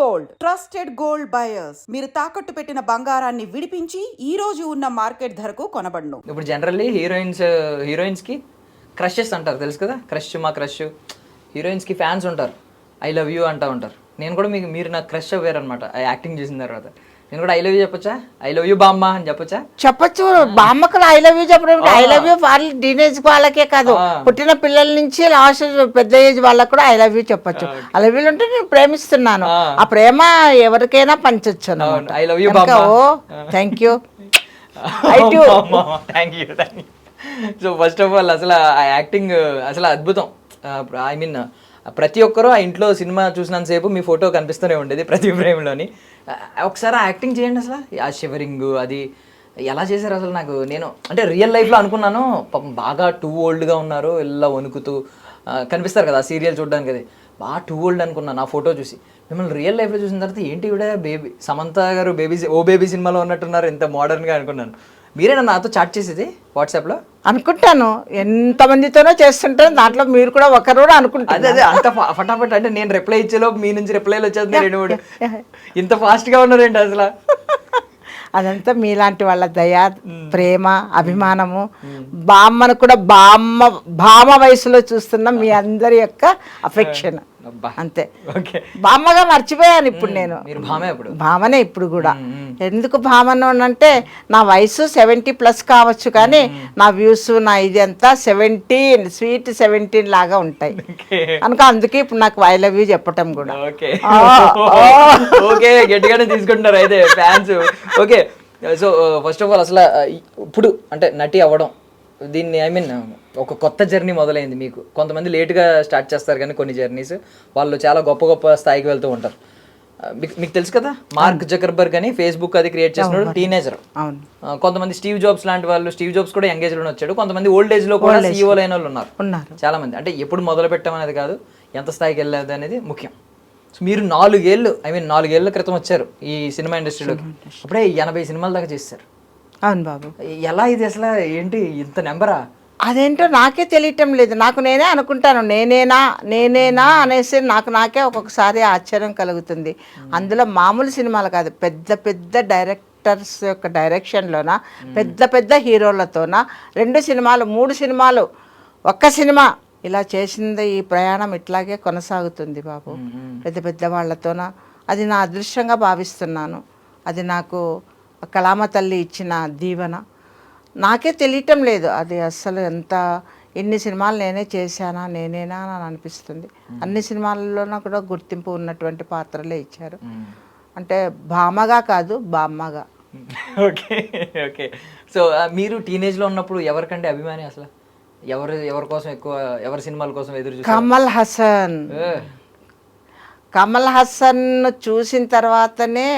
Gold trusted gold buyers మీరు తాకట్టు పెట్టిన బంగారాన్ని విడిపించి ఈ రోజు ఉన్న మార్కెట్ ధరకు కొనబడును. ఇప్పుడు జనరల్లీ హీరోయిన్స్ కి క్రషెస్ అంటారు, తెలుసు కదా, మా క్రష్. హీరోయిన్స్ కి ఫ్యాన్స్ ఉంటారు, ఐ లవ్ యూ అంటూ ఉంటారు. నేను కూడా మీరు నాకు క్రష్ అవ్వారు అనమాట యాక్టింగ్ చేసిన తర్వాత. నేను కూడా ఐ లవ్ యూ చెప్పొచ్చా, ఐ లవ్ యూ బామ్మ అని చెప్పొచ్చా? చెప్పచ్చు. బామ్మకు ఐ లవ్ యూ చెప్పడం, ఐ లవ్ యూ వాళ్ళ టీనేజ్ వాళ్ళకే కాదు, పుట్టిన పిల్లల నుంచి లాస్ట్ పెద్ద ఏజ్ వాళ్ళకు కూడా ఐ లవ్ యూ చెప్పచ్చు. ఐ లవ్ యూ అంటే నేను ప్రేమిస్తున్నాను, ఆ ప్రేమ ఎవరికైనా పంచొచ్చు. ఐ లవ్ యూ బామ్మ. Oh thank you. Thank you. So first of all అసలు ఆ యాక్టింగ్ అసలు అద్భుతం. ఐ మీన్ ప్రతి ఒక్కరూ ఆ ఇంట్లో సినిమా చూసినంతసేపు మీ ఫోటో కనిపిస్తూనే ఉండేది ప్రతి ఫ్రేమ్లోని. ఒకసారి ఆ యాక్టింగ్ చేయండి, అసలు ఆ షివరింగ్ అది ఎలా చేశారు అసలు? నేను అంటే రియల్ లైఫ్లో అనుకున్నాను పాపం బాగా టూ ఓల్డ్గా ఉన్నారు, ఇలా వణుకుతూ కనిపిస్తారు కదా సీరియల్ చూడడానికి, అది బాగా టూ ఓల్డ్ అనుకున్నాను ఆ ఫోటో చూసి. మిమ్మల్ని రియల్ లైఫ్లో చూసిన తర్వాత ఏంటి ఇవిడ బేబీ సమంత గారు బేబీ సినిమాలో ఉన్నట్టున్నారు, ఎంత మోడర్న్గా అనుకున్నాను. మీరేనా నాతో చాట్ చేసేది వాట్సాప్లో? అనుకుంటాను, ఎంతమందితోనో చేస్తుంటాను, దాంట్లో మీరు కూడా ఒకరు కూడా అనుకుంటారు. అదే అంత ఫటాఫట్ అంటే నేను రిప్లై ఇచ్చేలోపు మీ నుంచి రిప్లైలు వచ్చేది 2-3. ఇంత ఫాస్ట్గా ఉన్నారేంటి అసలు? అదంతా మీలాంటి వాళ్ళ దయ, ప్రేమ, అభిమానము. బామ్మను కూడా భామ వయసులో చూస్తున్న మీ అందరి యొక్క అఫెక్షన్ అంతే. బామ్మగా మర్చిపోయాను ఇప్పుడు నేను. భామనే ఇప్పుడు కూడా. ఎందుకు భామను అంటే నా వయసు 70+ కావచ్చు, కానీ నా వ్యూస్ నా ఇది అంతా 17 స్వీట్ 17 లాగా ఉంటాయి కనుక అందుకే ఇప్పుడు నాకు ఐ లవ్ యూ చెప్పటం కూడా. ఓకే, గట్టిగానే తీసుకుంటున్నారు అయితే fans. Okay, so first of all అసలు ఇప్పుడు అంటే నటి అవ్వడం దీన్ని ఐ మీన్ ఒక కొత్త జర్నీ మొదలైంది మీకు. కొంతమంది లేట్గా స్టార్ట్ చేస్తారు, కానీ కొన్ని జర్నీస్ వాళ్ళు చాలా గొప్ప గొప్ప స్థాయికి వెళ్తూ ఉంటారు. మీకు తెలుసు కదా, మార్క్ జకర్బర్గ్ అని ఫేస్బుక్ అది క్రియేట్ చేసినాడు, టీనేజర్. కొంతమంది స్టీవ్ జాబ్స్ లాంటి వాళ్ళు, స్టీవ్ జాబ్స్ కూడా యంగ్ ఏజ్ లోనే వచ్చాడు. కొంతమంది ఓల్డ్ ఏజ్ లో కూడా సీఈఓ అయిన వాళ్ళు ఉన్నారు చాలా మంది. అంటే ఎప్పుడు మొదలు పెట్టామనేది కాదు, ఎంత స్థాయికి వెళ్ళేది అనేది ముఖ్యం. సో మీరు 4 ఏళ్ళ క్రితం వచ్చారు ఈ సినిమా ఇండస్ట్రీలోకి, అప్పుడే 80 సినిమాల దాకా చేస్తారు. అవును బాబు. ఎలా ఇది అసలు, ఏంటి ఇంత నెంబరా? అదేంటో నాకే తెలియటం లేదు. నేనే అనుకుంటాను నేనేనా అనేసి నాకే ఒక్కొక్కసారి ఆశ్చర్యం కలుగుతుంది. అందులో మామూలు సినిమాలు కాదు, పెద్ద పెద్ద డైరెక్టర్స్ యొక్క డైరెక్షన్లోన, పెద్ద పెద్ద హీరోలతోన 2 సినిమాలు 3 సినిమాలు, ఒక్క సినిమా ఇలా చేసింది. ఈ ప్రయాణం ఇట్లాగే కొనసాగుతుంది బాబు, పెద్ద పెద్ద వాళ్ళతోన. అది నా అదృష్టంగా భావిస్తున్నాను. అది నాకు కళామ తల్లి ఇచ్చిన దీవెన. నాకే తెలియటం లేదు అది అస్సలు. ఎన్ని సినిమాలు నేనే చేశానా, నేనేనా అని అనిపిస్తుంది. అన్ని సినిమాల్లోనూ కూడా గుర్తింపు ఉన్నటువంటి పాత్రలే ఇచ్చారు. అంటే భామగా కాదు, బామ్మగా. Okay okay. సో మీరు టీనేజ్లో ఉన్నప్పుడు ఎవరికంటే అభిమాని అసలు? ఎవరి కోసం ఎక్కువ, ఎవరి సినిమాల కోసం ఎదురు చూసారు? కమల్ హాసన్ చూసిన తర్వాతనే,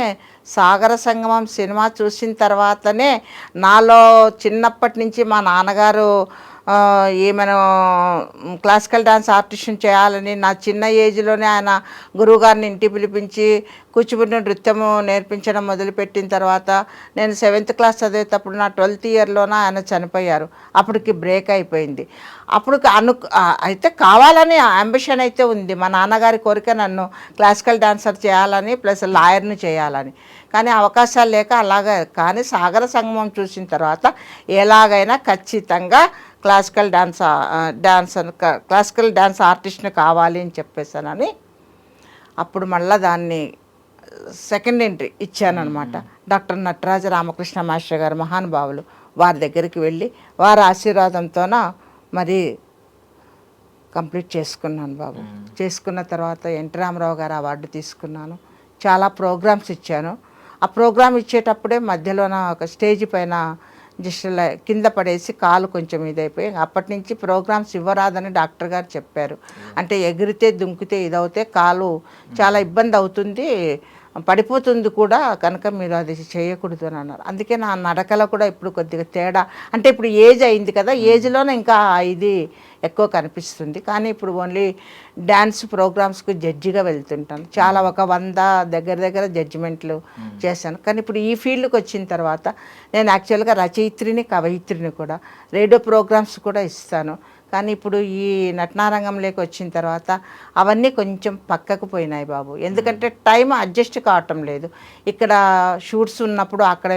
సాగర సంగమం సినిమా చూసిన తర్వాతనే నాలో చిన్నప్పటి నుంచి మా నాన్నగారు ఏమైనా క్లాసికల్ డాన్స్ ఆర్టిస్ట్ని చేయాలని, నా చిన్న ఏజ్లోనే ఆయన గురువుగారిని ఇంటికి పిలిపించి కూచిపూడి నృత్యము నేర్పించడం మొదలుపెట్టిన తర్వాత నేను 7th క్లాస్ చదివేటప్పుడు నా 12th ఇయర్లోనే ఆయన చనిపోయారు. అప్పటికి బ్రేక్ అయిపోయింది. అప్పుడు అయితే కావాలని అంబిషన్ అయితే ఉంది. మా నాన్నగారి కోరిక నన్ను క్లాసికల్ డాన్సర్ చేయాలని, ప్లస్ లాయర్ని చేయాలని. కానీ అవకాశాలు లేక అలాగే. కానీ సాగర సంగమం చూసిన తర్వాత ఎలాగైనా ఖచ్చితంగా క్లాసికల్ డాన్స్ ఆర్టిస్ట్ని కావాలి అని చెప్పేసానని అప్పుడు మళ్ళీ దాన్ని సెకండ్ ఎంట్రీ ఇచ్చానమాట. డాక్టర్ నటరాజ రామకృష్ణ మాస్టర్ గారు మహానుభావులు, వారి దగ్గరికి వెళ్ళి వారి ఆశీర్వాదంతోన మరి కంప్లీట్ చేసుకున్నాను బాబు. చేసుకున్న తర్వాత ఎన్టీ రామారావు గారు అవార్డు తీసుకున్నాను. చాలా ప్రోగ్రామ్స్ ఇచ్చాను. ఆ ప్రోగ్రామ్ ఇచ్చేటప్పుడే మధ్యలోన ఒక స్టేజ్ పైన జస్ట్ కింద పడేసి కాలు కొంచెం ఇదైపోయి, అప్పటి నుంచి ప్రోగ్రామ్స్ ఇవ్వరాదని డాక్టర్ గారు చెప్పారు. అంటే ఎగిరితే దుంకితే ఇదవుతే కాలు చాలా ఇబ్బంది అవుతుంది, పడిపోతుంది కూడా, కనుక మీరు అది చేయకూడదు అని అన్నారు. అందుకే నా నడకలో కూడా ఇప్పుడు కొద్దిగా తేడా, అంటే ఇప్పుడు ఏజ్ అయింది కదా, ఏజ్లోనే ఇంకా ఇది ఎక్కువ కనిపిస్తుంది. కానీ ఇప్పుడు ఓన్లీ డ్యాన్స్ ప్రోగ్రామ్స్కి జడ్జిగా వెళ్తుంటాను. చాలా ఒక 100 దగ్గర జడ్జిమెంట్లు చేశాను. కానీ ఇప్పుడు ఈ ఫీల్డ్కి వచ్చిన తర్వాత నేను యాక్చువల్గా రచయిత్రిని, కవయిత్రిని కూడా, రేడియో ప్రోగ్రామ్స్ కూడా ఇస్తాను. కానీ ఇప్పుడు ఈ నటనారంగంలోకి వచ్చిన తర్వాత అవన్నీ కొంచెం పక్కకు పోయినాయి బాబు. ఎందుకంటే టైం అడ్జస్ట్ కావటం లేదు. ఇక్కడ షూట్స్ ఉన్నప్పుడు అక్కడ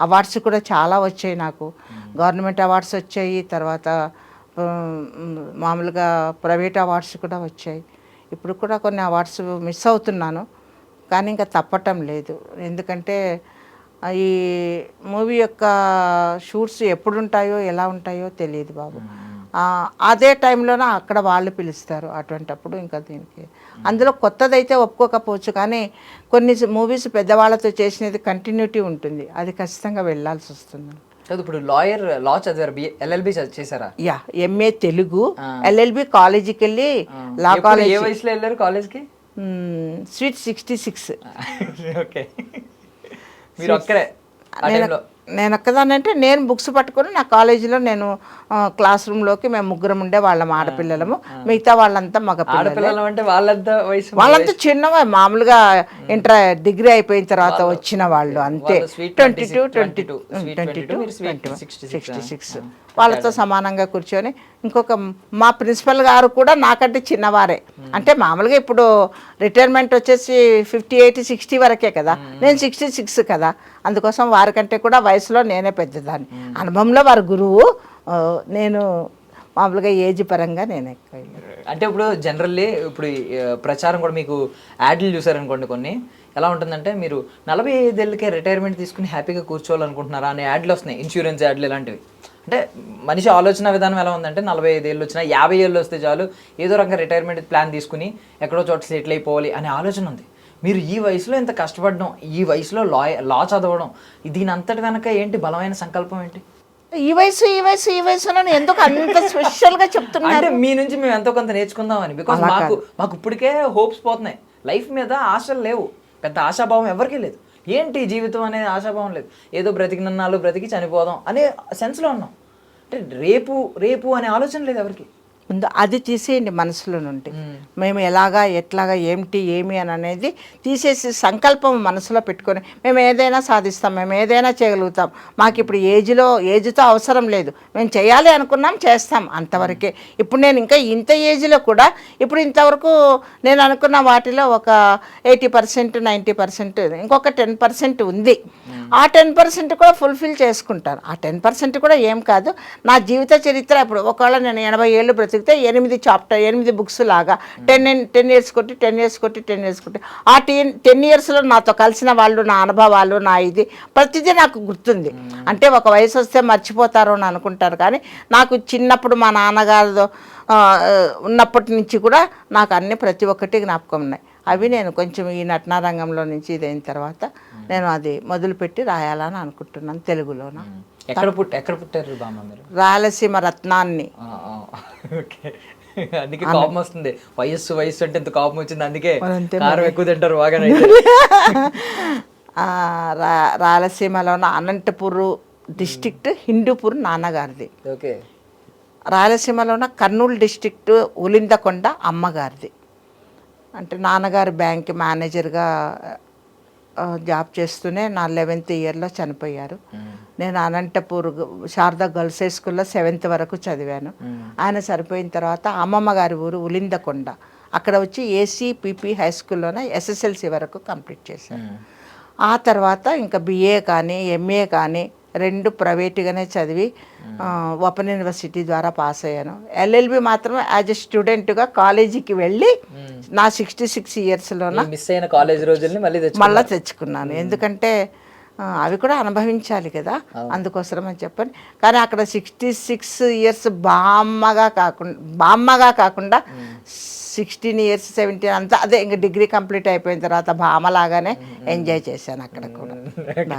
అవార్డ్స్ కూడా చాలా వచ్చాయి నాకు. గవర్నమెంట్ అవార్డ్స్ వచ్చాయి, తర్వాత మామూలుగా ప్రైవేట్ అవార్డ్స్ కూడా వచ్చాయి. ఇప్పుడు కూడా కొన్ని అవార్డ్స్ మిస్ అవుతున్నాను, కానీ ఇంకా తప్పటం లేదు. ఎందుకంటే ఈ మూవీ యొక్క షూట్స్ ఎప్పుడు ఉంటాయో ఎలా ఉంటాయో తెలియదు బాబు. అదే టైంలోనే అక్కడ వాళ్ళు పిలుస్తారు. అటువంటప్పుడు ఇంకా దీనికి అందులో కొత్తదైతే ఒప్పుకోకపోవచ్చు, కానీ కొన్ని మూవీస్ పెద్దవాళ్ళతో చేసినది కంటిన్యూటీ ఉంటుంది, అది ఖచ్చితంగా వెళ్ళాల్సి వస్తుంది. ఇప్పుడు లా చదివారు, ఎల్ఎల్బి చేశారా? యా, ఎంఏ తెలుగు, ఎల్ఎల్బి కాలేజీకి వెళ్ళి లా కాలేజ్. ఏ వయసులో వెళ్ళారు కాలేజ్కి? స్వీట్ 66. ఓకే, మీరు ఒక్కరే? నేను ఒక్కదాన్ని అంటే నేను బుక్స్ పట్టుకొని నా కాలేజీలో నేను క్లాస్ రూమ్లోకి మేము ముగ్గురం ఉండే వాళ్ళం ఆడపిల్లలము, మిగతా వాళ్ళంతా మగ పిల్లలు. అంటే వాళ్ళంతా చిన్నవా, మామూలుగా డిగ్రీ అయిపోయిన తర్వాత వచ్చిన వాళ్ళు అంతే. 22, 66 వాళ్ళతో సమానంగా కూర్చొని. ఇంకొక మా ప్రిన్సిపల్ గారు కూడా నాకంటే చిన్నవారే. అంటే మామూలుగా ఇప్పుడు రిటైర్మెంట్ వచ్చేసి 58, 60 వరకే కదా, నేను 66 కదా, అందుకోసం వారికంటే కూడా వయసులో నేనే పెద్దదాన్ని. అనుభవంలో వారి గురువు, నేను మామూలుగా ఏజ్ పరంగా నేను ఎక్కువ. అంటే ఇప్పుడు జనరల్లీ ఇప్పుడు ప్రచారం కూడా మీకు యాడ్లు చూసారనుకోండి, కొన్ని ఎలా ఉంటుందంటే మీరు 45 ఏళ్ళకే రిటైర్మెంట్ తీసుకుని హ్యాపీగా కూర్చోవాలనుకుంటున్నారా అనే యాడ్లు వస్తున్నాయి, ఇన్సూరెన్స్ యాడ్లు ఇలాంటివి. అంటే మనిషి ఆలోచన విధానం ఎలా ఉందంటే 45 ఏళ్ళు వచ్చినా 50 ఏళ్ళు వస్తే చాలు ఏదో రకంగా రిటైర్మెంట్ ప్లాన్ తీసుకుని ఎక్కడో చోట సెటిల్ అయిపోవాలి అనే ఆలోచన ఉంది. మీరు ఈ వయసులో ఇంత కష్టపడడం, ఈ వయసులో లా చదవడం, దీని అంతటి వెనక ఏంటి బలమైన సంకల్పం ఏంటి? ఈ వయసులో ఎందుకు అంత స్పెషల్గా చెప్తున్నారు? అంటే మీ నుంచి మేము ఎంతో కొంత నేర్చుకుందామని. బికాస్ మాకు ఇప్పటికే హోప్స్ పోతున్నాయి, లైఫ్ మీద ఆశలు లేవు, పెద్ద ఆశాభావం ఎవరికీ లేదు. ఏంటి జీవితం అనేది ఆశాభావం లేదు, ఏదో బ్రతికినన్నాళ్ళు బ్రతికి చనిపోదాం అనే సెన్స్లో ఉన్నాం. అంటే రేపు అనే ఆలోచన లేదు ఎవరికి. ముందు అది తీసేయండి మనసులో నుండి. మేము ఎట్లాగా ఏమి అని అనేది తీసేసి సంకల్పం మనసులో పెట్టుకొని మేము ఏదైనా సాధిస్తాం, మేము ఏదైనా చేయగలుగుతాం, మాకు ఇప్పుడు ఏజ్తో అవసరం లేదు, మేము చేయాలి అనుకున్నాం చేస్తాం, అంతవరకే. ఇప్పుడు నేను ఇంకా ఇంత ఏజ్లో కూడా ఇప్పుడు ఇంతవరకు నేను అనుకున్న వాటిలో ఒక 80%, 90%, ఇంకొక 10% ఉంది. ఆ 10% కూడా ఫుల్ఫిల్ చేసుకుంటాను. ఆ 10% కూడా ఏం కాదు, నా జీవిత చరిత్ర. ఇప్పుడు ఒకవేళ నేను 80 ఏళ్ళు బ్రతికితే 8 బుక్స్ లాగా 10 years కొట్టి 10 years కొట్టి 10 years కొట్టి ఆ 10 yearsలో నాతో కలిసిన వాళ్ళు, నా అనుభవాలు, నా ఇది ప్రతిదీ నాకు గుర్తుంది. అంటే ఒక వయసు వస్తే మర్చిపోతారు అని అనుకుంటారు, కానీ నాకు చిన్నప్పుడు మా నాన్నగారితో ఉన్నప్పటి నుంచి కూడా నాకు అన్ని ప్రతి ఒక్కటి జ్ఞాపకం ఉన్నాయి. అవి నేను కొంచెం ఈ నటనారంగంలో నుంచి ఇదైన తర్వాత నేను అది మొదలుపెట్టి రాయాలని అనుకుంటున్నాను తెలుగులోన. ఎక్కడ పుట్టారు బామ్మ మీరు? రాయలసీమ రత్నాన్ని. ఓకే, అందుకే కోపం వస్తుంది. వయస్సు అంటే ఎంత కోపం వచ్చింది, అందుకే కారం ఎక్కువ తింటారు బాగానే. రాయలసీమలోన అనంతపూర్ డిస్ట్రిక్ట్ హిందూపూర్ నాన్నగారిది. ఓకే. రాయలసీమలోన కర్నూలు డిస్ట్రిక్ట్ ఉలిందకొండ అమ్మగారిది. అంటే నాన్నగారు బ్యాంక్ మేనేజర్గా జాబ్ చేస్తూనే నా 11th ఇయర్లో చనిపోయారు. నేను అనంతపూర్ శారదా గర్ల్స్ హై స్కూల్లో 7th వరకు చదివాను. ఆయన చనిపోయిన తర్వాత అమ్మమ్మ గారి ఊరు ఉలిందకొండ, అక్కడ వచ్చి ఏసీపీపీ హై స్కూల్లోనే SSLC వరకు కంప్లీట్ చేశాను. ఆ తర్వాత ఇంకా BA కానీ MA కానీ 2 ప్రైవేట్గానే చదివి ఓపెన్ యూనివర్సిటీ ద్వారా పాస్ అయ్యాను. LLB మాత్రం యాజ్ ఎ స్టూడెంట్గా కాలేజీకి వెళ్ళి నా 66 ఇయర్స్లోన మిస్ అయిన కాలేజ్ రోజుల్ని మళ్ళీ తెచ్చుకున్నాను. ఎందుకంటే అవి కూడా అనుభవించాలి కదా, అందుకోసం అని చెప్పని. కానీ అక్కడ 66 ఇయర్స్ బామ్మగా కాకుండా 16 years 17 అంతా అదే ఇంకా డిగ్రీ కంప్లీట్ అయిపోయిన తర్వాత భామలాగానే ఎంజాయ్ చేశాను అక్కడ కూడా.